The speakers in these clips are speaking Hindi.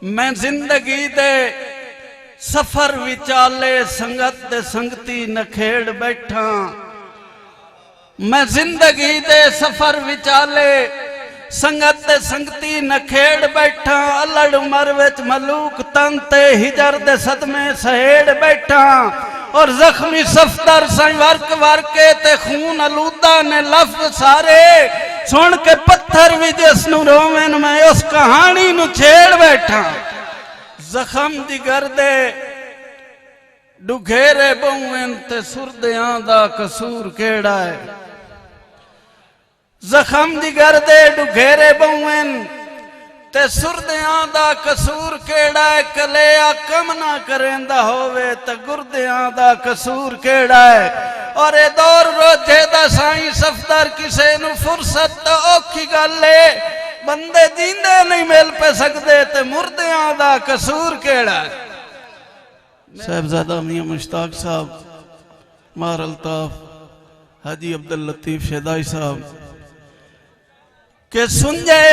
मैं जिंदगी दे सफर विचाले संगत दे संगती नखेड़ बैठा। मैं जिंदगी दे सफर विचाले संगत दे संगती नखेड़ बैठा। अलड़ उमर विच मलूक तन ते हिजर दे सदमे सहेड़ बैठा। और जख्मी सफदर साई वर्क वर्के ते खून अलूदा ने लफ्ज सारे सुन के पत्थर भी जिसनू रोवेन मैं उस कहानी नू छेड़ बैठा। जख्म जिगर दे डुघेरे बहुएन ते सुरदियां दा कसूर केड़ा है। जख्म जिगर दे डुघेरे बहुएन ते सुरदियां दा कसूर केड़ा है। कलेया कम ना करेंदा होवे ते गुरदियां दा कसूर केड़ा है। और ए दौर रोजे दा साईं सफदर किसे नू फुरसत तो औखी गल है। बंदे जींदे नहीं मिल पे सकते ते मुर्दियां दा कसूर केड़ा है। साहबजादा मियां मुश्ताक साहब, मार अल्ताफ हाजी अब्दुल लतीफ शेदाई साहब के सुंजे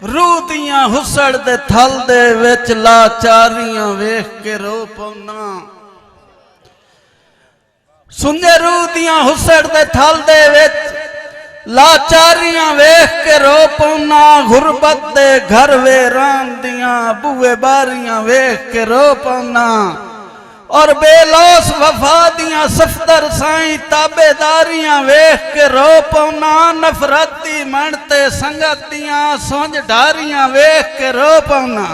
रूह दियां हुसड़ दे थल दे विच लाचारियां वेख के रो पौना। सुंजे रूह दियां हुसड़ दे थल दे विच लाचारियां वेख के रो पौना। गुरबत दे घर वेरान दियां बुए बारियां वेख के रो पौना। और बेलौस वफा दियां सफदर साईं ताबेदारियां वेख के रो पौना। नफरती मनते संगत दियां सुंज ढारियां वेख के रो पौना।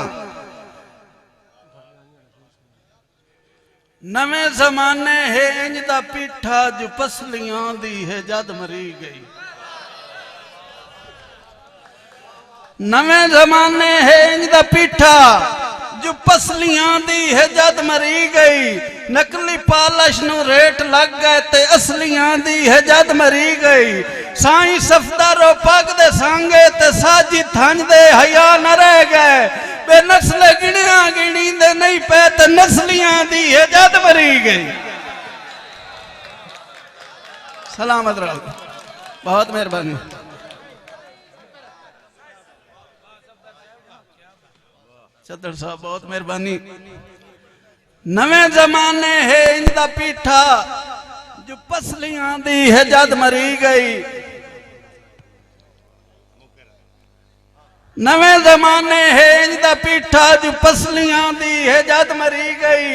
नवे जमाने है इंज दा पीठा जो पसलियां दी है जद मरी गई। नवे जमाने है इंज दा पीठा जो पसलियां दी है जद मरी गई। नकली पालश नु रेट लग गए ते असलियां दी है जद मरी गई। साईं सफदर पग दे सांगे ते साजी थंज दे हया न रह गए। बे नस्ल गिणिया गिणी दे नहीं पे ते नस्लियां दी है जद मरी गई। सलामत रहो, बहुत मेहरबानी। चदर साहब बहुत मेहरबानी। नवे जमाने है इंदा पीठा जो पसलियां दी है जद मरी गई। नवे जमाने है इंदा पीठा जो पसलियां दी है जद मरी गई।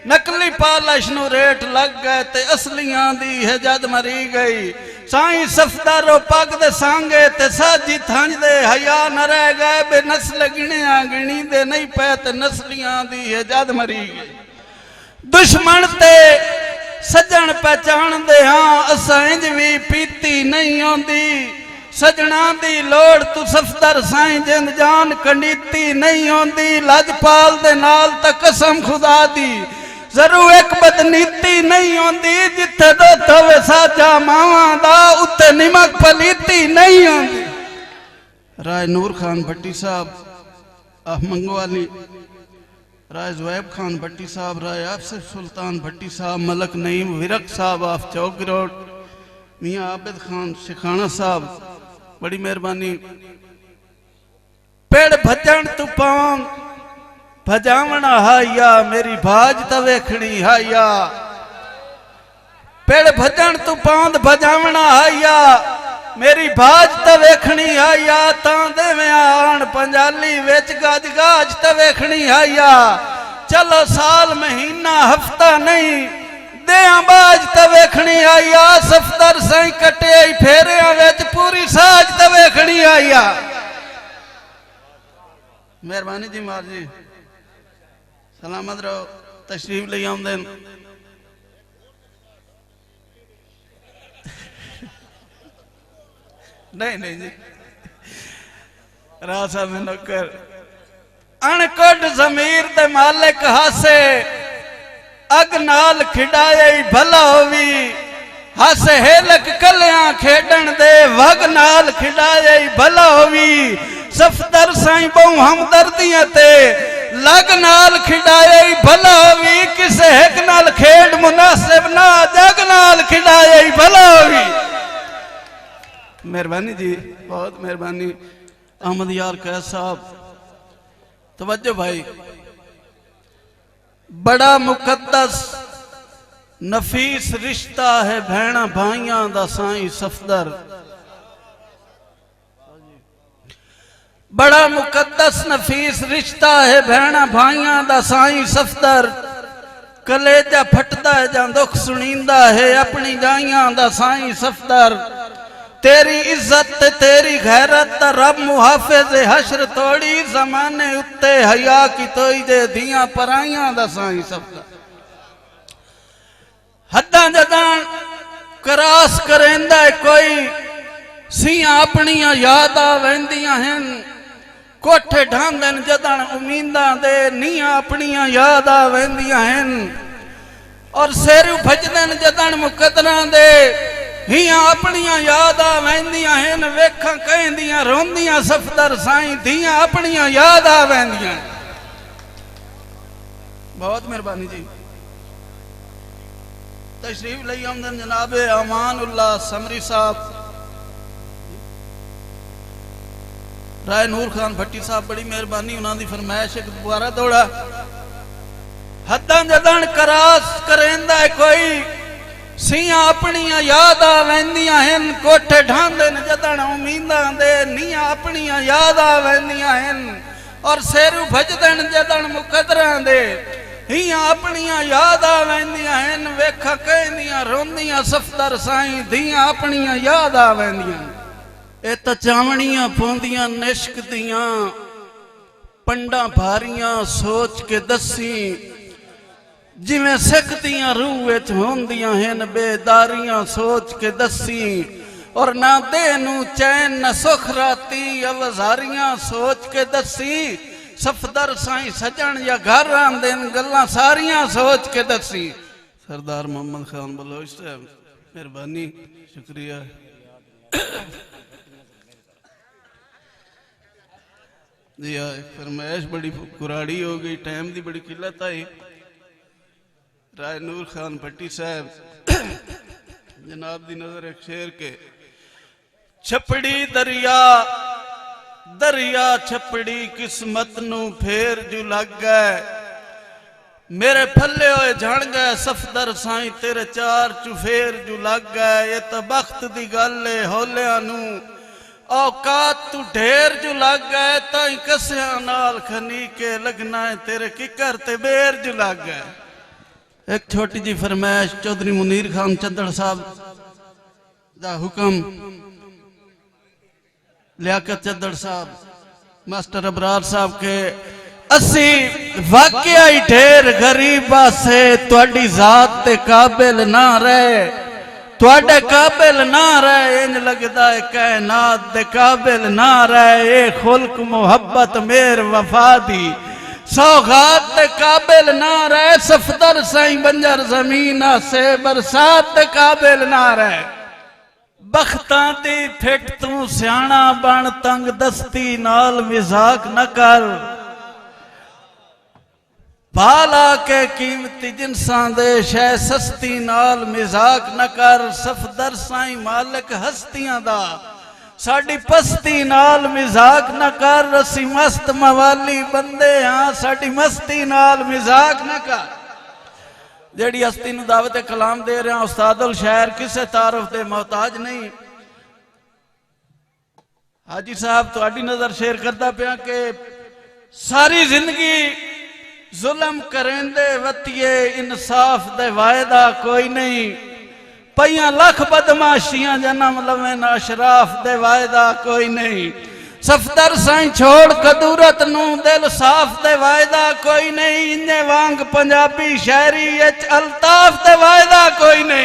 नकली पालश नु रेट लग गए ते असलियां दी है जद मरी गई। साईं सफदर पग दे सांगे ते साजी थंज दे हया न रह गए। बे नस्ल गिणिया गिणी दे नहीं पे ते नस्लियां दी है जद मरी गई। दुश्मन ते सजन पहचान दे हाँ असां इंज भी पीती नहीं आंदी। सजना दी लोड़ तू सफदर साईं जिंद जान कंडीती नहीं आंदी। लजपाल दे नाल ता कसम खुदा दी जरूर एक बदनीति नहीं आंदी। जिथे दुध होवे साचा मावां दा उत्ते निमक पलीती नहीं आंदी। राय नूर खान भट्टी साहब आफ मंगवाली, राय ज़ुवैब खान भट्टी साहब, राय आफसिफ सुल्तान भट्टी साहब, मलक नईम विरक साहब आफ चौक रोड, मियाँ आबिद खान शिखाना साहब बड़ी मेहरबानी। पेड़ भजन तू पावन भजावना हाया मेरी भाज तवेखनी हाया। पेड़ भजन तू पांद भजावना हाया मेरी भाज तवेखनी हाया। तां देवे आन पंजाली विच गज गाज तवेखनी हाया। चलो साल महीना हफ्ता नहीं देया बाज तवेखनी हाया। सफदर साईं कटे फेरिया विच पूरी साज तवेखनी हाया। मेहरबानी जी मार जी, सलामत रहो, तशरीफ ले आउंदे। नहीं नहीं जी रासा में नौकर अणकुट जमीर दे मालिक हासे अग नाल खिडाए भला होवी। हासे हेलक कलियां खेडन दे वग नाल खिडाए भला होवी। सफदर साईं बहु हमदर्दियां ते लग नाल खिडाए भला होवी। किसे एक नाल खेड मुनासिब ना जग नाल खिडाए भला होवी। मेहरबानी जी, बहुत मेहरबानी। अहमद यार कैस साहब तवज्जो भाई, बड़ा मुकद्दस नफीस रिश्ता है भैणा भाइयां दा साईं सफदर। बड़ा मुकद्दस नफीस रिश्ता है भैणा भाइयां दा साईं सफदर। कलेजा फटदा है जां दुख सुनींदा है अपनी जाइयां दा साईं सफदर। तेरी इज्जत ते तेरी गैरत दा रब मुहाफिज हशर तोड़ी जमाने उत्ते हया की तोई जे दियां पराइयां दा साईं सफदर। हद्दां जदां करास करेंदा है कोई सियां अपनियां यादां वेंदियां हैं। कोठे ढांदन जदन उम्मीदां दे नीयां अपनियां यादां वेंदियां हैं। और सेरू भजदन जदन मुकदरां दे हियां अपनियां यादां वेंदियां हैं। वेखां कहंदियां रोंदियां सफदर साईं धियां अपनियां यादां वेंदियां। बहुत मेहरबानी जी। तशरीफ लई आमदन जनाब अमानुल्लाह समरी साहब, राय नूर खान भट्टी साहब, बड़ी मेहरबानी। उन्होंने फरमाइश एक दोबारा दौड़ा। हद्दां जदन करास करेंदा है कोई सियां अपनियां यादां वेंदियां हैं। कोठे ढांदन जदन उम्मीदां दे नीयां अपनियां यादां वेंदियां हैं। और सेरू भजदन जदन मुकदरां दे हियां अपनियां यादां वेंदियां हैं। वेखां कहंदियां रोंदियां सफदर साईं धियां अपनियां यादां वेंदियां। ए तां चावणियां पौंदियां निश्क दियां पंडां भारियां सोच के दसी। जिवें सिकदियां रूह विच होंदियां हैं बेदारियां सोच के दसी। और ना दे नूं चैन न सुख राती अवजारियां सोच के दसी। सफदर साईं सजन या घर आंदे गल्लां सारियां सोच के दसी। सरदार मोहम्मद खान बलोच साहब, मेहरबानी, शुक्रिया। जी फरमाइश बड़ी कुराड़ी हो गई, टाइम की बड़ी किल्लत आई। राय नूर खान भट्टी साहब जनाब दी नजर एक शेर के। छपड़ी दरिया दरिया छपड़ी किस्मत नू फेर जू लग गए। मेरे फले होए झड़ गए सफदर साईं तेरे चार चुफेर जू लग गए। ये तो बख्त दी गल है होलिया नू औकात तू ढेर जू लग गए। ताई कसिया नाल खनी के लगना है तेरे किकर ते बेर जू लग गए। एक छोटी जी फरमाइश चौधरी मुनीर खान चद्दड़ साहब दा हुक्म, लियाकत चद्दड़ साहब, मास्टर अबरार साहब के। असी वाकया ही ढेर गरीबा से तुहाडी जात ते काबिल ना रहे। तुहाडे काबिल ना रहे इंज लगदा है कायनात दे काबिल ना रहे। ए खुल्क मुहब्बत मेर वफा दी सौगात दे काबिल ना रहे। सफदर साईं बंजर जमीन से बरसात दे काबिल ना रहे। बख्तां दी फिट तू सियाणा बन तंग दस्ती नाल मजाक न कर। भाला के कीमती जिनसां दे शै सस्ती नाल मजाक न कर। सफदर साईं मालिक हस्तियां दा साडी पस्ती नाल मजाक न कर। असी मस्त मवाली बंदे हाँ साडी मस्ती नाल मजाक न कर। जेड़ी हस्ती नूं दावत कलाम दे रहा उस्तादुल शायर किसे तारफ दे मोहताज नहीं। हाजी साहब तुहाडी नजर शेर करदा पिया कि सारी जिंदगी जुल्म करेंदे वतिए इंसाफ दे वायदा कोई नहीं। पईयां लख बदमाशियां जन्म लवेन अशराफ दे वायदा कोई नहीं। सफदर साईं छोड़ कदूरत नू दिल साफ दे वायदा कोई नहीं। इन्ने वांग पंजाबी शायरी अल्ताफ दे वायदा कोई नहीं।